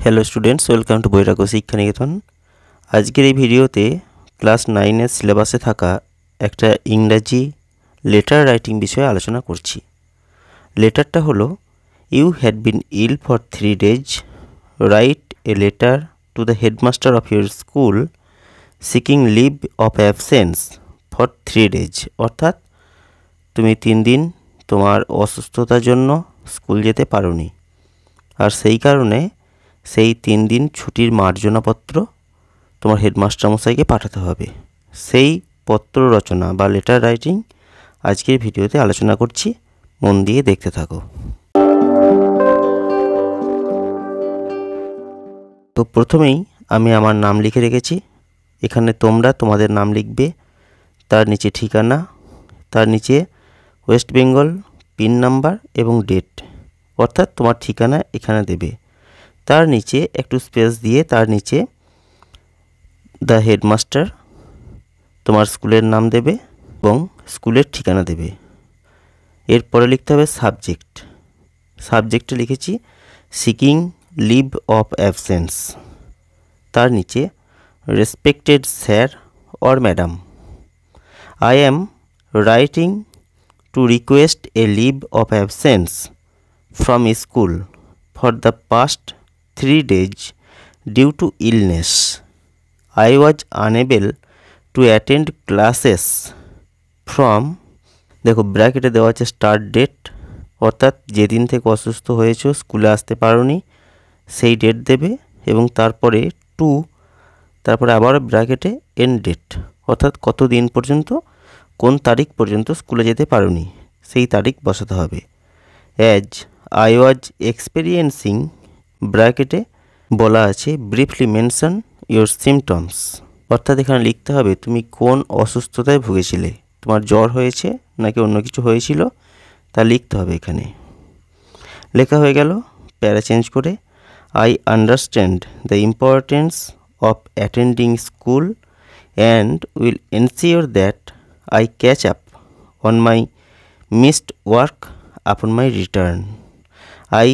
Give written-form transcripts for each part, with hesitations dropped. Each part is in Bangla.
হ্যালো স্টুডেন্টস, ওয়েলকাম টু বৈরাগ্য শিক্ষানিকেতন। আজকের এই ভিডিওতে ক্লাস 9-এর সিলেবাসে থাকা একটা ইংরাজি লেটার রাইটিং বিষয়ে আলোচনা করছি। লেটারটা হলো, you had been ill for 3 days, write a letter to the headmaster of your school seeking leave of absence for 3 days। অর্থাৎ তুমি 3 দিন তোমার অসুস্থতার জন্য স্কুল যেতে পারোনি, আর সেই কারণে সেই 3 দিন ছুটির মার্জনাপত্র তোমার হেডমাস্টার মশাইকে পাঠাতে হবে। সেই পত্র রচনা বা লেটার রাইটিং আজকের ভিডিওতে আলোচনা করছি, মন দিয়ে দেখতে থাকো। তো প্রথমেই আমি আমার নাম লিখে রেখেছি। এখানে তোমরা তোমাদের নাম লিখবে, তার নিচে ঠিকানা, তার নিচে ওয়েস্ট বেঙ্গল, পিন নাম্বার এবং ডেট, অর্থাৎ তোমার ঠিকানা এখানে দেবে। তার নিচে একটু স্পেস দিয়ে তার নিচে দ্য হেডমাস্টার, তোমার স্কুলের নাম দেবে এবং স্কুলের ঠিকানা দেবে। এরপরে লিখতে হবে সাবজেক্ট। সাবজেক্টে লিখেছি সিকিং লিভ অফ অ্যাবসেন্স। তার নিচে respected sir or madam, I am writing to request a leave of absence from school for the past 3 days due to illness. I was unable to attend classes from, দেখো ব্র্যাকেটে দেওয়া আছে স্টার্ট ডেট, অর্থাৎ যেদিন থেকে অসুস্থ হয়েছো স্কুলে আসতে পারোনি সেই ডেট দেবে, এবং তারপরে টু, তারপরে আবার ব্র্যাকেটে এন্ড ডেট, অর্থাৎ কত দিন পর্যন্ত, কোন তারিখ পর্যন্ত স্কুলে যেতে পারোনি সেই তারিখ বসাতে হবে। অ্যাজ I was experiencing, ব্র্যাকেটে বলা আছে ব্রিফলি মেনশন ইউর সিমটমস, অর্থাৎ এখানে লিখতে হবে তুমি কোন অসুস্থতায় ভুগেছিলে, তোমার জ্বর হয়েছে নাকি অন্য কিছু হয়েছিল তা লিখতে হবে এখানে। লেখা হয়ে গেল। প্যারা চেঞ্জ করে, I understand the importance of attending school and will ensure that I catch up on my missed work আপন মাই return. I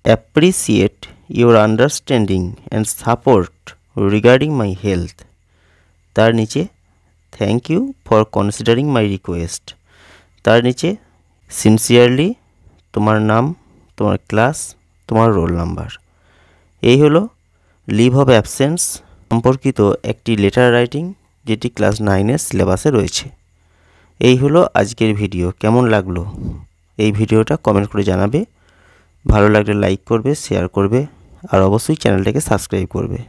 appreciate your understanding and support regarding my health. তার নিচে thank you for considering my request. তার নিচে সিনসিয়ারলি তোমার নাম, তোমার ক্লাস, তোমার রোল নাম্বার। এই হলো লিভ অফ অ্যাবসেন্স সম্পর্কিত একটি লেটার রাইটিং, যেটি ক্লাস 9-এর সিলেবাসে রয়েছে। এই হলো আজকের ভিডিও। কেমন লাগলো এই ভিডিওটা কমেন্ট করে জানাবে। ভালো লাগলে লাইক করবে, শেয়ার করবে, আর অবশ্যই চ্যানেলটাকে সাবস্ক্রাইব করবে।